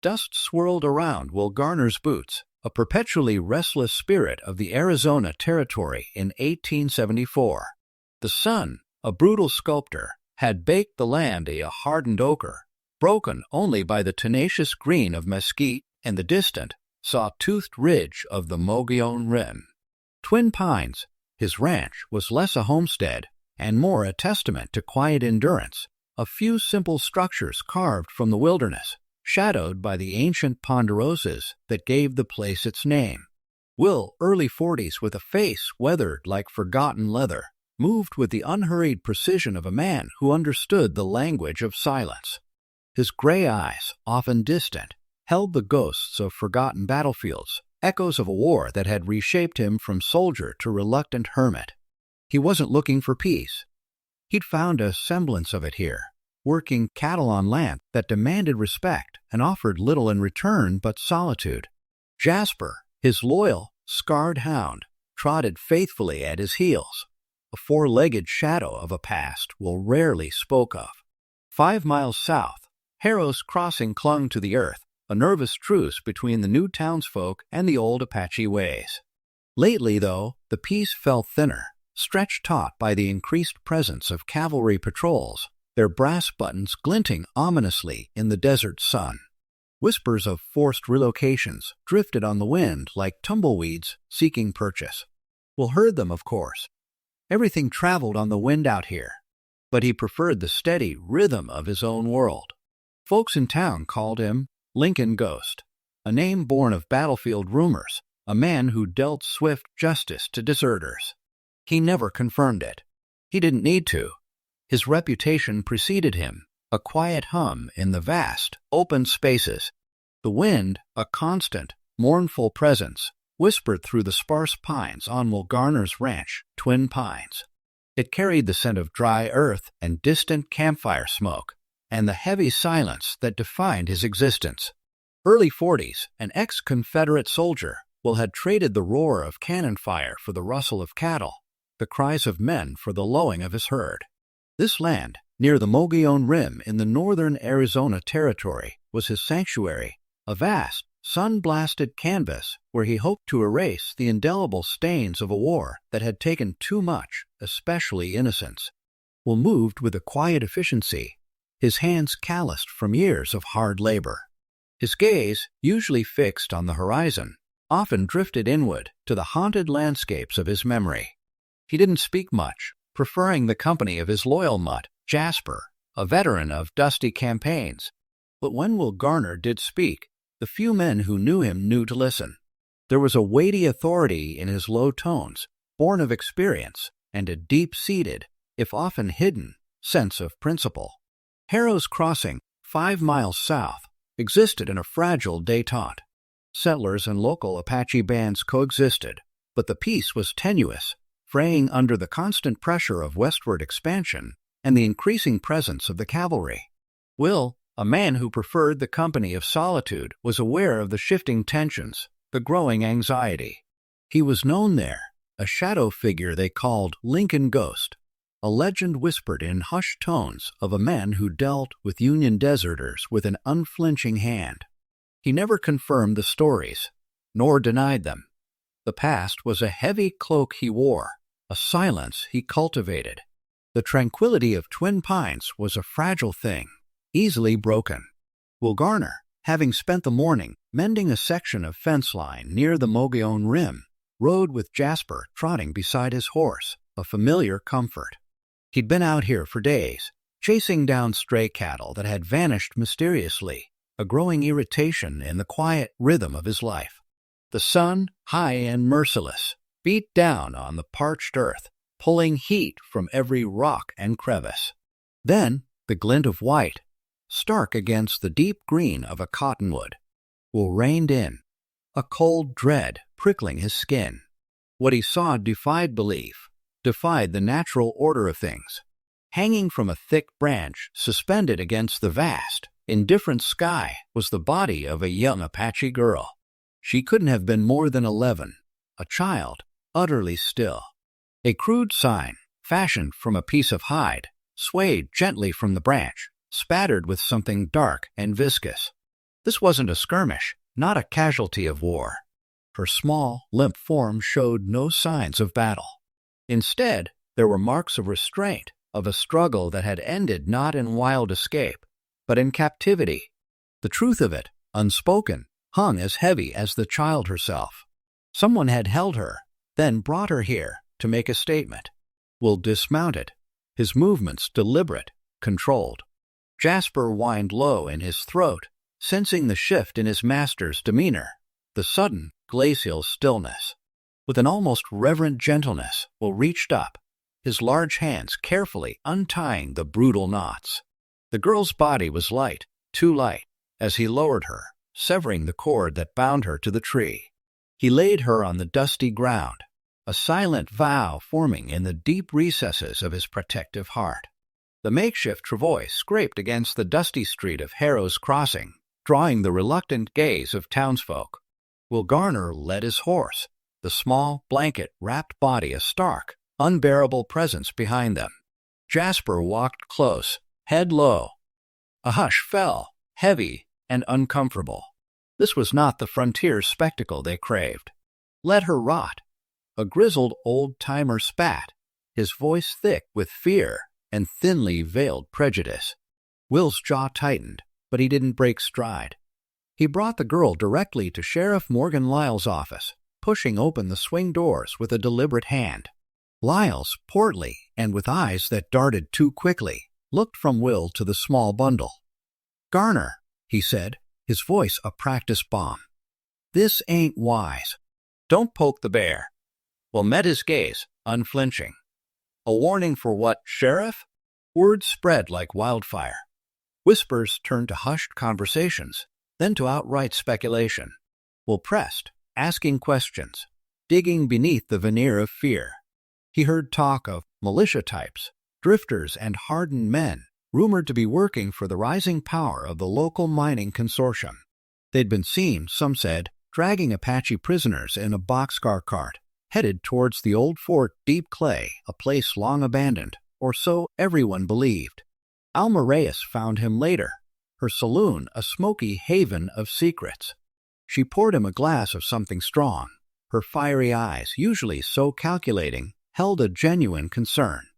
dust swirled around Will Garner's boots, a perpetually restless spirit of the Arizona Territory in 1874. The sun, a brutal sculptor, had baked the land a hardened ochre, broken only by the tenacious green of mesquite and the distant, saw-toothed ridge of the Mogollon Rim. Twin Pines, his ranch, was less a homestead and more a testament to quiet endurance, a few simple structures carved from the wilderness, shadowed by the ancient ponderosas that gave the place its name. Will, early 40s with a face weathered like forgotten leather, moved with the unhurried precision of a man who understood the language of silence. His gray eyes, often distant, held the ghosts of forgotten battlefields, echoes of a war that had reshaped him from soldier to reluctant hermit. He wasn't looking for peace. He'd found a semblance of it here, working cattle on land that demanded respect and offered little in return but solitude. Jasper, his loyal, scarred hound, trotted faithfully at his heels, a four-legged shadow of a past Will rarely spoke of. 5 miles south, Harrow's Crossing clung to the earth, a nervous truce between the new townsfolk and the old Apache ways. Lately, though, the peace felt thinner, stretched taut by the increased presence of cavalry patrols, their brass buttons glinting ominously in the desert sun. Whispers of forced relocations drifted on the wind like tumbleweeds seeking purchase. Will heard them, of course. Everything traveled on the wind out here, but he preferred the steady rhythm of his own world. Folks in town called him Lincoln Ghost, a name born of battlefield rumors, a man who dealt swift justice to deserters. He never confirmed it. He didn't need to. His reputation preceded him, a quiet hum in the vast, open spaces. The wind, a constant, mournful presence, whispered through the sparse pines on Will Garner's ranch, Twin Pines. It carried the scent of dry earth and distant campfire smoke, and the heavy silence that defined his existence. Early 40s, an ex-Confederate soldier, Will had traded the roar of cannon fire for the rustle of cattle, the cries of men for the lowing of his herd. This land, near the Mogollon Rim in the northern Arizona Territory, was his sanctuary, a vast, sun-blasted canvas where he hoped to erase the indelible stains of a war that had taken too much, especially innocence. Will moved with a quiet efficiency, his hands calloused from years of hard labor. His gaze, usually fixed on the horizon, often drifted inward to the haunted landscapes of his memory. He didn't speak much, preferring the company of his loyal mutt, Jasper, a veteran of dusty campaigns. But when Will Garner did speak, the few men who knew him knew to listen. There was a weighty authority in his low tones, born of experience and a deep-seated, if often hidden, sense of principle. Harrow's Crossing, 5 miles south, existed in a fragile détente. Settlers and local Apache bands coexisted, but the peace was tenuous, fraying under the constant pressure of westward expansion and the increasing presence of the cavalry. Will, a man who preferred the company of solitude, was aware of the shifting tensions, the growing anxiety. He was known there, a shadow figure they called Lincoln Ghost, a legend whispered in hushed tones of a man who dealt with Union deserters with an unflinching hand. He never confirmed the stories, nor denied them. The past was a heavy cloak he wore, a silence he cultivated. The tranquility of Twin Pines was a fragile thing, easily broken. Will Garner, having spent the morning mending a section of fence line near the Mogollon Rim, rode with Jasper trotting beside his horse, a familiar comfort. He'd been out here for days, chasing down stray cattle that had vanished mysteriously, a growing irritation in the quiet rhythm of his life. The sun, high and merciless, beat down on the parched earth, pulling heat from every rock and crevice. Then the glint of white, stark against the deep green of a cottonwood, Will reined in, a cold dread prickling his skin. What he saw defied belief, defied the natural order of things. Hanging from a thick branch, suspended against the vast, indifferent sky, was the body of a young Apache girl. She couldn't have been more than 11, a child, utterly still. A crude sign, fashioned from a piece of hide, swayed gently from the branch, spattered with something dark and viscous. This wasn't a skirmish, not a casualty of war. Her small, limp form showed no signs of battle. Instead, there were marks of restraint, of a struggle that had ended not in wild escape, but in captivity. The truth of it, unspoken, hung as heavy as the child herself. Someone had held her, then brought her here to make a statement. Will dismounted, his movements deliberate, controlled. Jasper whined low in his throat, sensing the shift in his master's demeanor, the sudden, glacial stillness. With an almost reverent gentleness, Will reached up, his large hands carefully untying the brutal knots. The girl's body was light, too light, as he lowered her, severing the cord that bound her to the tree. He laid her on the dusty ground, a silent vow forming in the deep recesses of his protective heart. The makeshift travois scraped against the dusty street of Harrow's Crossing, drawing the reluctant gaze of townsfolk. Will Garner led his horse, the small, blanket-wrapped body a stark, unbearable presence behind them. Jasper walked close, head low. A hush fell, heavy and uncomfortable. This was not the frontier spectacle they craved. Let her rot. A grizzled old-timer spat, his voice thick with fear and thinly veiled prejudice. Will's jaw tightened, but he didn't break stride. He brought the girl directly to Sheriff Morgan Lyle's office, pushing open the swing doors with a deliberate hand. Lyles, portly and with eyes that darted too quickly, looked from Will to the small bundle. "Garner," he said, his voice a practice bomb. "This ain't wise. Don't poke the bear." Will met his gaze, unflinching. "A warning for what, Sheriff?" Words spread like wildfire. Whispers turned to hushed conversations, then to outright speculation. Will pressed, asking questions, digging beneath the veneer of fear. He heard talk of militia types, drifters and hardened men, rumored to be working for the rising power of the local mining consortium. They'd been seen, some said, dragging Apache prisoners in a boxcar cart, headed towards the old fort Deep Clay, a place long abandoned, or so everyone believed. Alma Reyes found him later, her saloon a smoky haven of secrets. She poured him a glass of something strong. Her fiery eyes, usually so calculating, held a genuine concern.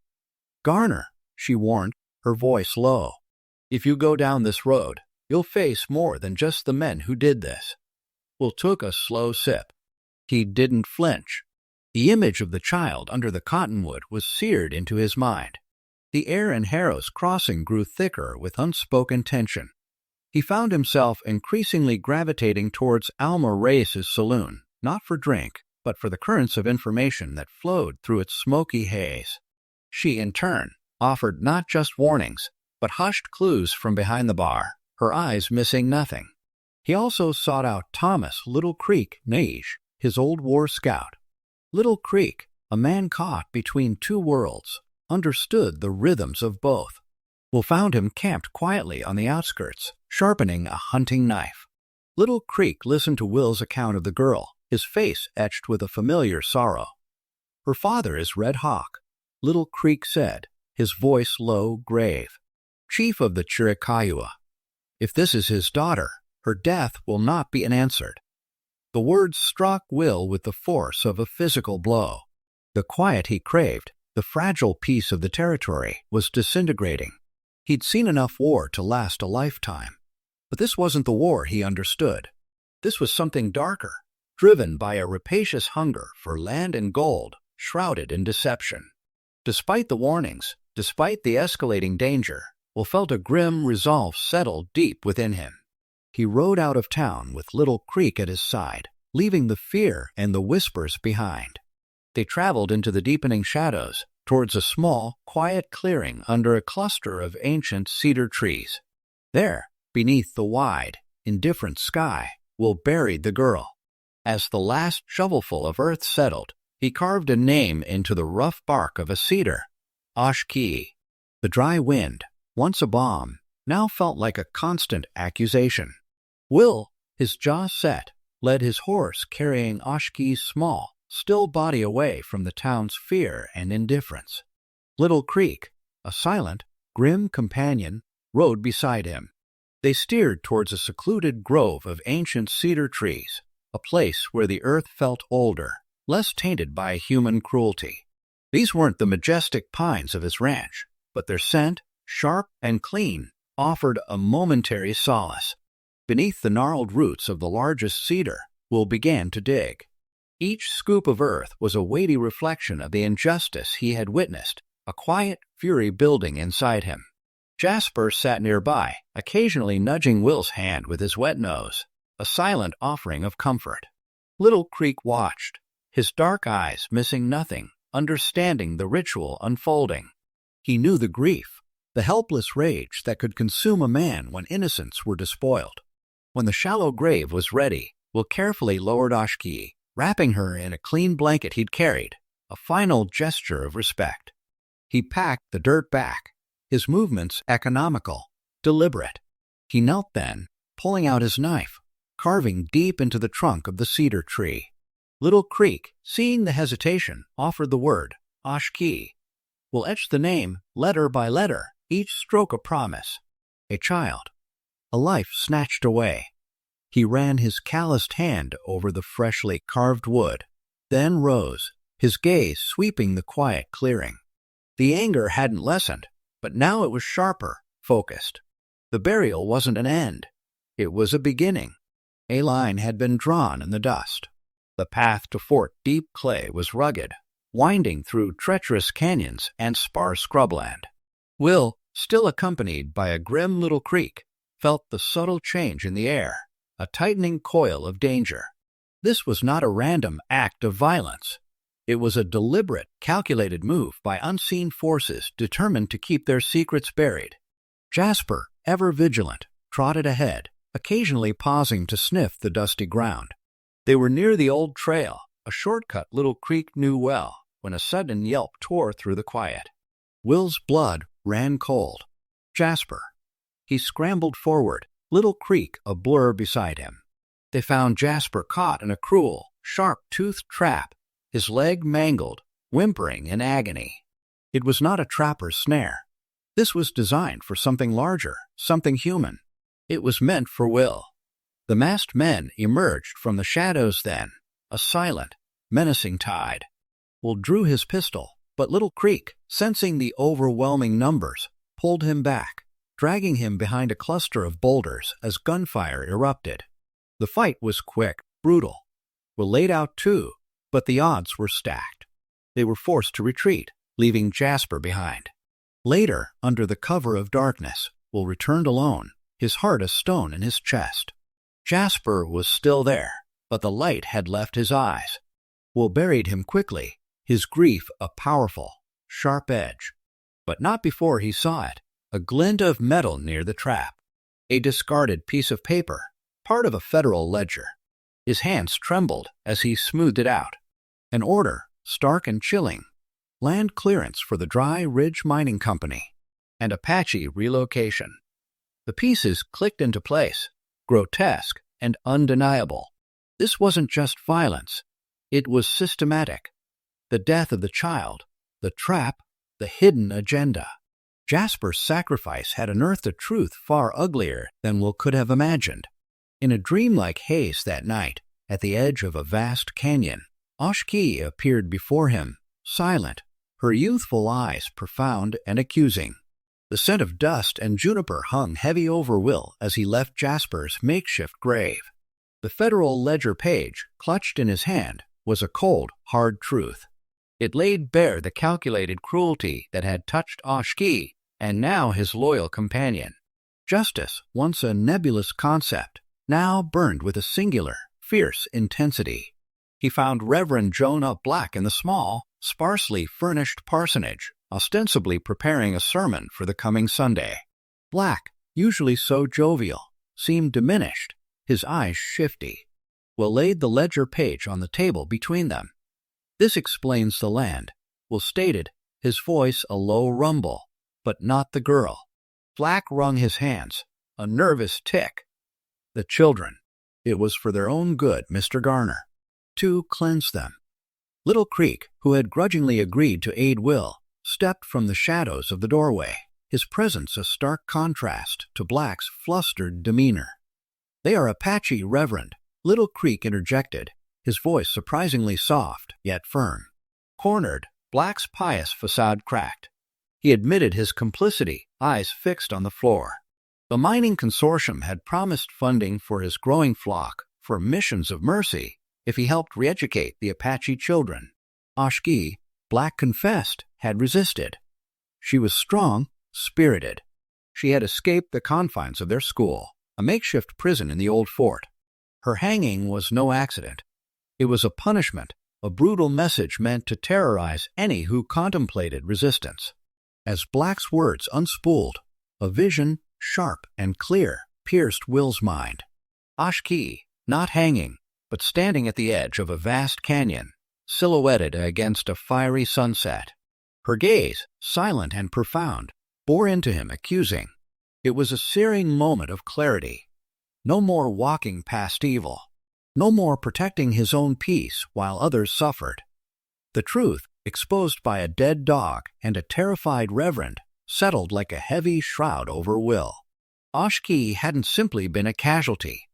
"Garner," she warned, her voice low, "if you go down this road, you'll face more than just the men who did this." Will took a slow sip. He didn't flinch. The image of the child under the cottonwood was seared into his mind. The air in Harrow's Crossing grew thicker with unspoken tension. He found himself increasingly gravitating towards Alma Reyes's saloon, not for drink, but for the currents of information that flowed through its smoky haze. She, in turn, offered not just warnings, but hushed clues from behind the bar, her eyes missing nothing. He also sought out Thomas Little Creek Nage, his old war scout. Little Creek, a man caught between two worlds, understood the rhythms of both. Will found him camped quietly on the outskirts, sharpening a hunting knife. Little Creek listened to Will's account of the girl, his face etched with a familiar sorrow. "Her father is Red Hawk," Little Creek said, his voice low, grave. "Chief of the Chiricahua. If this is his daughter, her death will not be unanswered." The words struck Will with the force of a physical blow. The quiet he craved, the fragile peace of the territory, was disintegrating. He'd seen enough war to last a lifetime. But this wasn't the war he understood. This was something darker, driven by a rapacious hunger for land and gold, shrouded in deception. Despite the warnings, despite the escalating danger, Will felt a grim resolve settle deep within him. He rode out of town with Little Creek at his side, leaving the fear and the whispers behind. They traveled into the deepening shadows, towards a small, quiet clearing under a cluster of ancient cedar trees. There, beneath the wide, indifferent sky, Will buried the girl. As the last shovelful of earth settled, he carved a name into the rough bark of a cedar. Oshkee. The dry wind, once a balm, now felt like a constant accusation. Will, his jaw set, led his horse carrying Oshkee's small, still body away from the town's fear and indifference. Little Creek, a silent, grim companion, rode beside him. They steered towards a secluded grove of ancient cedar trees, a place where the earth felt older, less tainted by human cruelty. These weren't the majestic pines of his ranch, but their scent, sharp and clean, offered a momentary solace. Beneath the gnarled roots of the largest cedar, Will began to dig. Each scoop of earth was a weighty reflection of the injustice he had witnessed, a quiet fury building inside him. Jasper sat nearby, occasionally nudging Will's hand with his wet nose, a silent offering of comfort. Little Creek watched, his dark eyes missing nothing, understanding the ritual unfolding. He knew the grief, the helpless rage that could consume a man when innocents were despoiled. When the shallow grave was ready, Will carefully lowered Oshki, wrapping her in a clean blanket he'd carried, a final gesture of respect. He packed the dirt back, his movements economical, deliberate. He knelt then, pulling out his knife, carving deep into the trunk of the cedar tree. Little Creek, seeing the hesitation, offered the word, Oshki. Will etch the name, letter by letter, each stroke a promise. A child, a life snatched away. He ran his calloused hand over the freshly carved wood, then rose, his gaze sweeping the quiet clearing. The anger hadn't lessened, but now it was sharper, focused. The burial wasn't an end. It was a beginning. A line had been drawn in the dust. The path to Fort Deep Clay was rugged, winding through treacherous canyons and sparse scrubland. Will, still accompanied by a grim Little Creek, felt the subtle change in the air, a tightening coil of danger. This was not a random act of violence. It was a deliberate, calculated move by unseen forces determined to keep their secrets buried. Jasper, ever vigilant, trotted ahead, occasionally pausing to sniff the dusty ground. They were near the old trail, a shortcut Little Creek knew well, when a sudden yelp tore through the quiet. Will's blood ran cold. Jasper. He scrambled forward, Little Creek a blur beside him. They found Jasper caught in a cruel, sharp-toothed trap, his leg mangled, whimpering in agony. It was not a trapper's snare. This was designed for something larger, something human. It was meant for Will. The masked men emerged from the shadows then, a silent, menacing tide. Will drew his pistol, but Little Creek, sensing the overwhelming numbers, pulled him back, dragging him behind a cluster of boulders as gunfire erupted. The fight was quick, brutal. Will laid out too, but the odds were stacked. They were forced to retreat, leaving Jasper behind. Later, under the cover of darkness, Will returned alone, his heart a stone in his chest. Jasper was still there, but the light had left his eyes. Will buried him quickly, his grief a powerful, sharp edge. But not before he saw it, a glint of metal near the trap. A discarded piece of paper, part of a federal ledger. His hands trembled as he smoothed it out. An order, stark and chilling. Land clearance for the Dry Ridge Mining Company. And Apache relocation. The pieces clicked into place, grotesque and undeniable. This wasn't just violence. It was systematic. The death of the child, the trap, the hidden agenda. Jasper's sacrifice had unearthed a truth far uglier than Will could have imagined. In a dreamlike haze that night, at the edge of a vast canyon, Oshki appeared before him, silent, her youthful eyes profound and accusing. The scent of dust and juniper hung heavy over Will as he left Jasper's makeshift grave. The federal ledger page, clutched in his hand, was a cold, hard truth. It laid bare the calculated cruelty that had touched Oshki and now his loyal companion. Justice, once a nebulous concept, now burned with a singular, fierce intensity. He found Reverend Jonah Black in the small, sparsely furnished parsonage, ostensibly preparing a sermon for the coming Sunday. Black, usually so jovial, seemed diminished, his eyes shifty. Will laid the ledger page on the table between them. This explains the land, Will stated, his voice a low rumble, but not the girl. Black wrung his hands, a nervous tick. The children. It was for their own good, Mr. Garner. To cleanse them. Little Creek, who had grudgingly agreed to aid Will, stepped from the shadows of the doorway. his presence a stark contrast to Black's flustered demeanor. "They are Apache, Reverend," Little Creek interjected, his voice surprisingly soft yet firm. Cornered, Black's pious facade cracked. He admitted his complicity, eyes fixed on the floor. The mining consortium had promised funding for his growing flock for missions of mercy if he helped re-educate the Apache children. Oshki, Black confessed, had resisted. She was strong, spirited. She had escaped the confines of their school, a makeshift prison in the old fort. Her hanging was no accident. It was a punishment, a brutal message meant to terrorize any who contemplated resistance. As Black's words unspooled, a vision, sharp and clear, pierced Will's mind. Oshki, not hanging, but standing at the edge of a vast canyon, silhouetted against a fiery sunset. Her gaze, silent and profound, bore into him accusing. It was a searing moment of clarity. No more walking past evil. No more protecting his own peace while others suffered. The truth, exposed by a dead dog and a terrified reverend, settled like a heavy shroud over Will. Oshki hadn't simply been a casualty.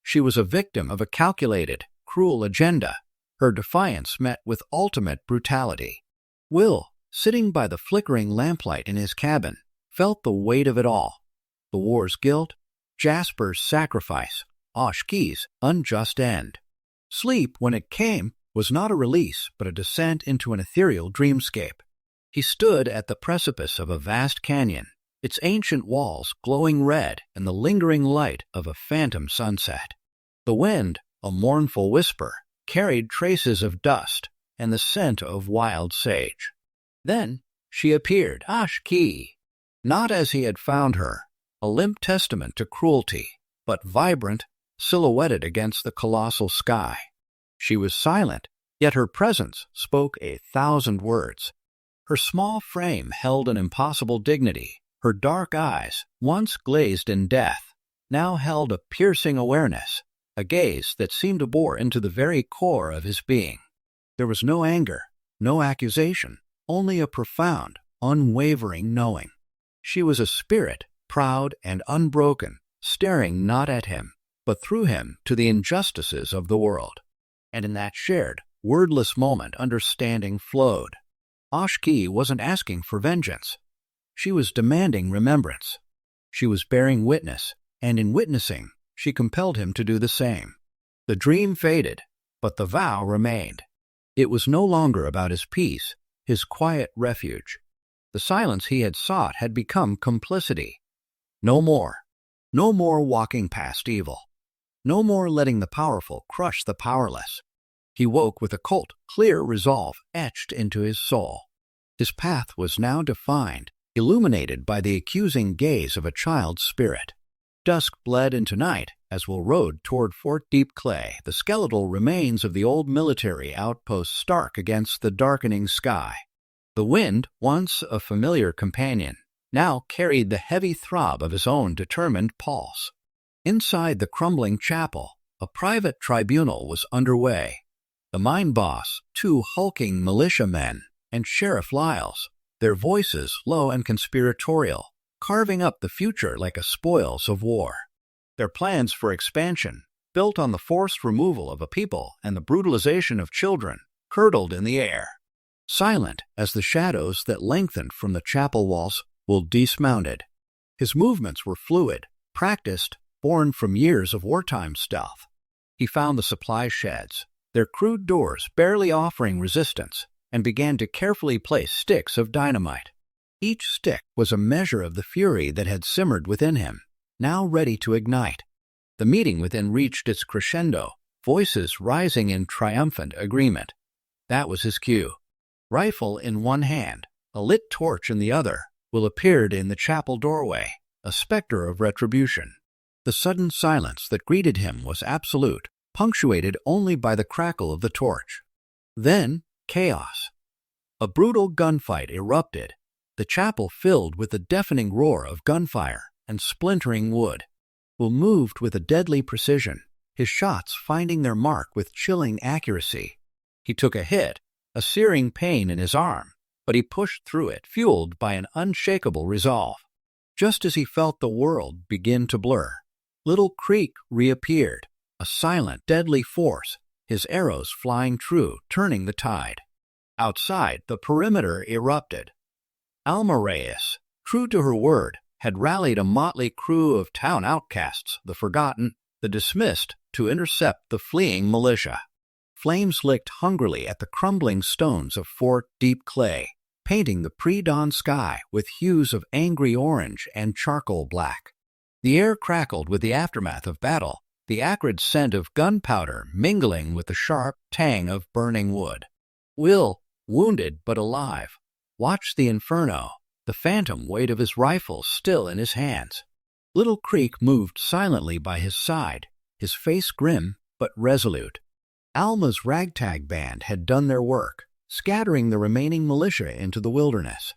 She was a victim of a calculated, cruel agenda. Her defiance met with ultimate brutality. Will, sitting by the flickering lamplight in his cabin, felt the weight of it all. The war's guilt, Jasper's sacrifice, Oshki's unjust end. Sleep, when it came, was not a release but a descent into an ethereal dreamscape. He stood at the precipice of a vast canyon, its ancient walls glowing red in the lingering light of a phantom sunset. The wind, a mournful whisper, carried traces of dust and the scent of wild sage. Then she appeared, Oshki, not as he had found her, a limp testament to cruelty, but vibrant, silhouetted against the colossal sky. She was silent, yet her presence spoke 1,000 words. Her small frame held an impossible dignity. Her dark eyes, once glazed in death, now held a piercing awareness, a gaze that seemed to bore into the very core of his being. There was no anger, no accusation, only a profound, unwavering knowing. She was a spirit, proud and unbroken, staring not at him, but through him to the injustices of the world. And in that shared, wordless moment, understanding flowed. Oshki wasn't asking for vengeance. She was demanding remembrance. She was bearing witness, and in witnessing, she compelled him to do the same. The dream faded, but the vow remained. It was no longer about his peace, his quiet refuge. The silence he had sought had become complicity. No more. No more walking past evil. No more letting the powerful crush the powerless. He woke with a cold, clear resolve etched into his soul. His path was now defined, illuminated by the accusing gaze of a child's spirit. Dusk bled into night as Will rode toward Fort Deep Clay, the skeletal remains of the old military outpost stark against the darkening sky. The wind, once a familiar companion, now carried the heavy throb of his own determined pulse. Inside the crumbling chapel, a private tribunal was underway. The mine boss, 2 hulking militiamen, and Sheriff Lyles, their voices low and conspiratorial, carving up the future like a spoils of war. Their plans for expansion, built on the forced removal of a people and the brutalization of children, curdled in the air. Silent as the shadows that lengthened from the chapel walls, Will dismounted. His movements were fluid, practiced, born from years of wartime stealth. He found the supply sheds, their crude doors barely offering resistance, and began to carefully place sticks of dynamite. Each stick was a measure of the fury that had simmered within him, now ready to ignite. The meeting within reached its crescendo, voices rising in triumphant agreement. That was his cue. Rifle in one hand, a lit torch in the other, Will appeared in the chapel doorway, a specter of retribution. The sudden silence that greeted him was absolute, punctuated only by the crackle of the torch. Then, chaos. A brutal gunfight erupted, the chapel filled with the deafening roar of gunfire and splintering wood. Will moved with a deadly precision, his shots finding their mark with chilling accuracy. He took a hit, a searing pain in his arm, but he pushed through it, fueled by an unshakable resolve. Just as he felt the world begin to blur, Little Creek reappeared, a silent, deadly force, his arrows flying true, turning the tide. Outside, the perimeter erupted. Alma Reyes, true to her word, had rallied a motley crew of town outcasts, the forgotten, the dismissed, to intercept the fleeing militia. Flames licked hungrily at the crumbling stones of Fort Deep Clay, painting the pre-dawn sky with hues of angry orange and charcoal black. The air crackled with the aftermath of battle, the acrid scent of gunpowder mingling with the sharp tang of burning wood. Will, wounded but alive, watched the inferno, the phantom weight of his rifle still in his hands. Little Creek moved silently by his side, his face grim but resolute. Alma's ragtag band had done their work, scattering the remaining militia into the wilderness.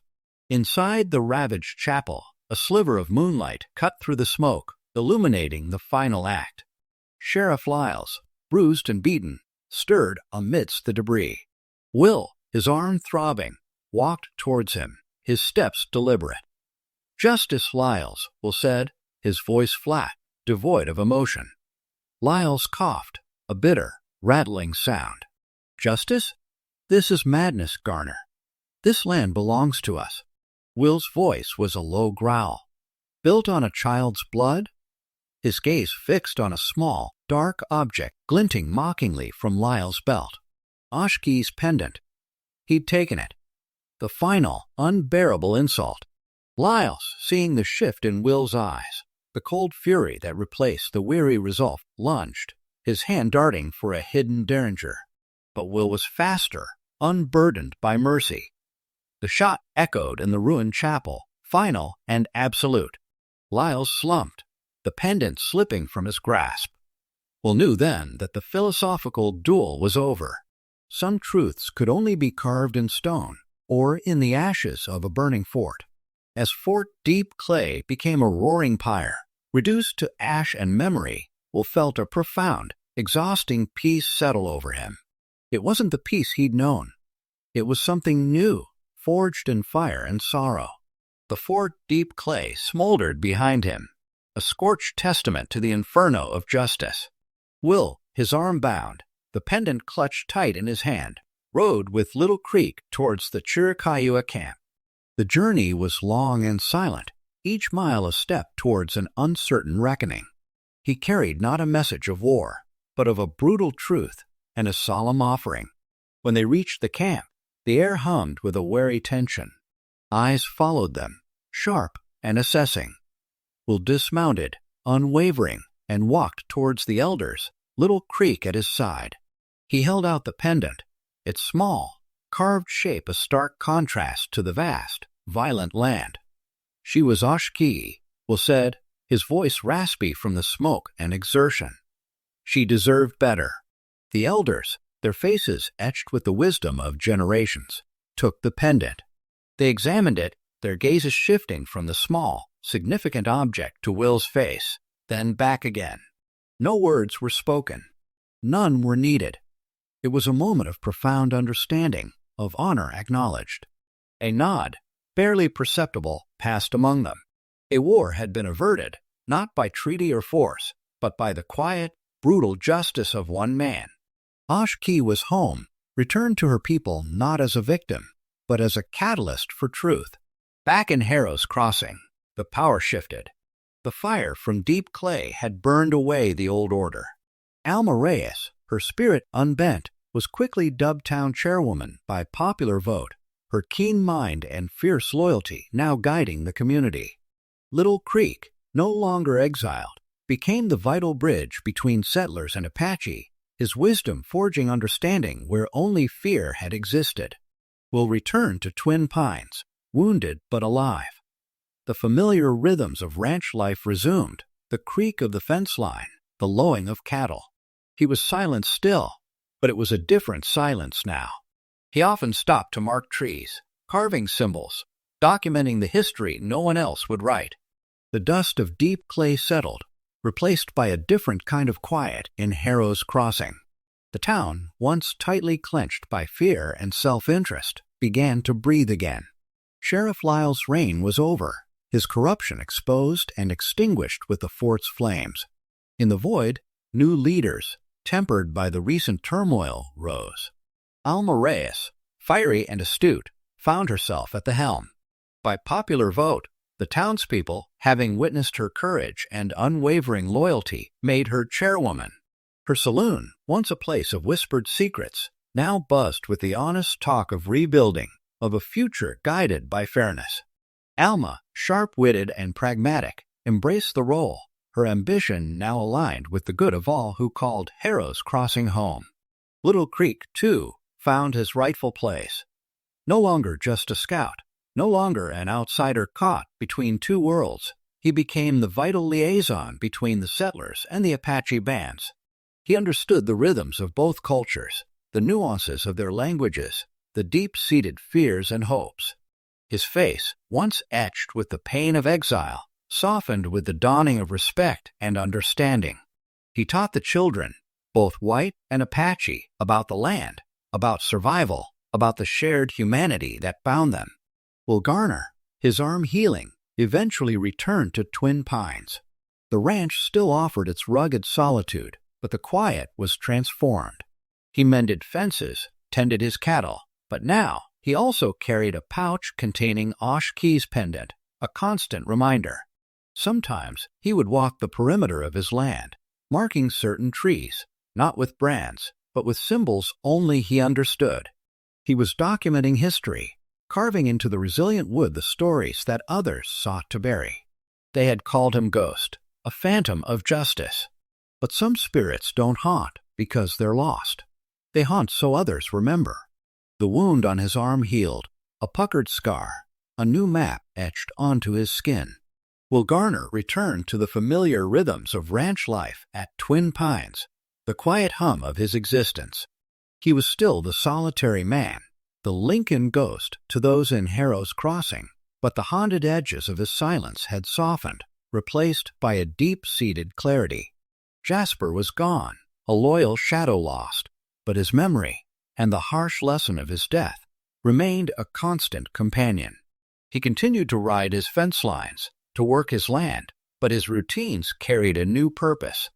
Inside the ravaged chapel, a sliver of moonlight cut through the smoke, illuminating the final act. Sheriff Lyles, bruised and beaten, stirred amidst the debris. Will, his arm throbbing, walked towards him, his steps deliberate. "Justice Lyles," Will said, his voice flat, devoid of emotion. Lyles coughed, a bitter, rattling sound. "Justice? This is madness, Garner. This land belongs to us." Will's voice was a low growl. "Built on a child's blood?" His gaze fixed on a small, dark object glinting mockingly from Lyle's belt. Oshki's pendant. He'd taken it. The final, unbearable insult. Lyles, seeing the shift in Will's eyes, the cold fury that replaced the weary resolve, lunged, his hand darting for a hidden derringer. But Will was faster, unburdened by mercy. The shot echoed in the ruined chapel, final and absolute. Lyles slumped, the pendant slipping from his grasp. Will knew then that the philosophical duel was over. Some truths could only be carved in stone, or in the ashes of a burning fort. As Fort Deep Clay became a roaring pyre, reduced to ash and memory, Will felt a profound, exhausting peace settle over him. It wasn't the peace he'd known. It was something new, forged in fire and sorrow. The Fort Deep Clay smoldered behind him, a scorched testament to the inferno of justice. Will, his arm bound, the pendant clutched tight in his hand, rode with Little Creek towards the Chiricahua camp. The journey was long and silent, each mile a step towards an uncertain reckoning. He carried not a message of war, but of a brutal truth and a solemn offering. When they reached the camp, the air hummed with a wary tension. Eyes followed them, sharp and assessing. Will dismounted, unwavering, and walked towards the elders, Little Creek at his side. He held out the pendant, its small, carved shape a stark contrast to the vast, violent land. "She was Oshki," Will said, his voice raspy from the smoke and exertion. "She deserved better." The elders, their faces etched with the wisdom of generations, took the pendant. They examined it, their gazes shifting from the small, significant object to Will's face, then back again. No words were spoken. None were needed. It was a moment of profound understanding, of honor acknowledged. A nod, barely perceptible, passed among them. A war had been averted, not by treaty or force, but by the quiet, brutal justice of one man. Oshki was home, returned to her people not as a victim, but as a catalyst for truth. Back in Harrow's Crossing, the power shifted. The fire from Deep Clay had burned away the old order. Alma Reyes, her spirit unbent, was quickly dubbed town chairwoman by popular vote, her keen mind and fierce loyalty now guiding the community. Little Creek, no longer exiled, became the vital bridge between settlers and Apache, his wisdom forging understanding where only fear had existed. Will return to Twin Pines, wounded but alive. The familiar rhythms of ranch life resumed, the creak of the fence line, the lowing of cattle. He was silent still, but it was a different silence now. He often stopped to mark trees, carving symbols, documenting the history no one else would write. The dust of Deep Clay settled, replaced by a different kind of quiet in Harrow's Crossing. The town, once tightly clenched by fear and self-interest, began to breathe again. Sheriff Lyle's reign was over, his corruption exposed and extinguished with the fort's flames. In the void, new leaders, tempered by the recent turmoil, rose. Alma Reyes, fiery and astute, found herself at the helm. By popular vote, the townspeople, having witnessed her courage and unwavering loyalty, made her chairwoman. Her saloon, once a place of whispered secrets, now buzzed with the honest talk of rebuilding, of a future guided by fairness. Alma, sharp-witted and pragmatic, embraced the role, her ambition now aligned with the good of all who called Harrow's Crossing home. Little Creek, too, found his rightful place. No longer just a scout, no longer an outsider caught between two worlds, he became the vital liaison between the settlers and the Apache bands. He understood the rhythms of both cultures, the nuances of their languages, the deep-seated fears and hopes. His face, once etched with the pain of exile, softened with the dawning of respect and understanding. He taught the children, both white and Apache, about the land, about survival, about the shared humanity that bound them. Will Garner, his arm healing, eventually returned to Twin Pines. The ranch still offered its rugged solitude, but the quiet was transformed. He mended fences, tended his cattle, but now he also carried a pouch containing Osh Key's pendant, a constant reminder. Sometimes he would walk the perimeter of his land, marking certain trees, not with brands, but with symbols only he understood. He was documenting history, carving into the resilient wood the stories that others sought to bury. They had called him Ghost, a phantom of justice. But some spirits don't haunt because they're lost. They haunt so others remember. The wound on his arm healed, a puckered scar, a new map etched onto his skin. Will Garner returned to the familiar rhythms of ranch life at Twin Pines, the quiet hum of his existence. He was still the solitary man, the Lincoln ghost to those in Harrow's Crossing, but the haunted edges of his silence had softened, replaced by a deep-seated clarity. Jasper was gone, a loyal shadow lost, but his memory, and the harsh lesson of his death, remained a constant companion. He continued to ride his fence lines, to work his land, but his routines carried a new purpose.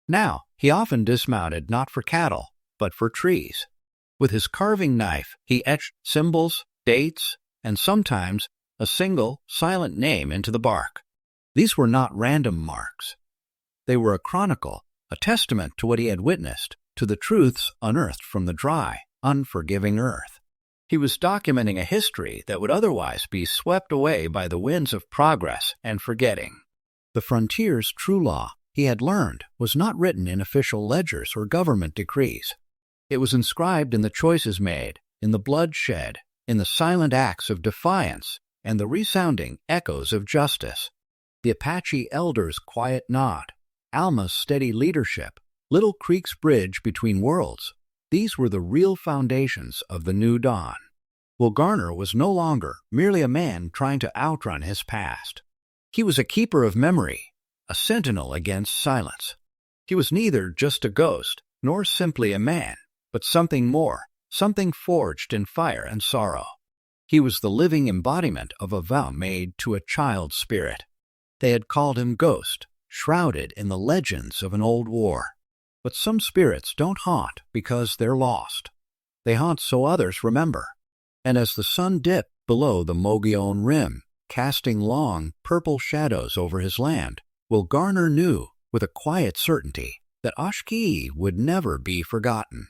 Now he often dismounted not for cattle, but for trees. With his carving knife, he etched symbols, dates, and sometimes a single, silent name into the bark. These were not random marks. They were a chronicle, a testament to what he had witnessed, to the truths unearthed from the dry, unforgiving earth. He was documenting a history that would otherwise be swept away by the winds of progress and forgetting. The frontier's true law, he had learned, was not written in official ledgers or government decrees. It was inscribed in the choices made, in the blood shed, in the silent acts of defiance, and the resounding echoes of justice. The Apache elder's quiet nod, Alma's steady leadership, Little Creek's bridge between worlds, these were the real foundations of the new dawn. Will Garner was no longer merely a man trying to outrun his past. He was a keeper of memory, a sentinel against silence. He was neither just a ghost, nor simply a man, but something more, something forged in fire and sorrow. He was the living embodiment of a vow made to a child's spirit. They had called him Ghost, shrouded in the legends of an old war. But some spirits don't haunt because they're lost. They haunt so others remember. And as the sun dipped below the Mogollon rim, casting long, purple shadows over his land, Will Garner knew, with a quiet certainty, that Oshkee would never be forgotten.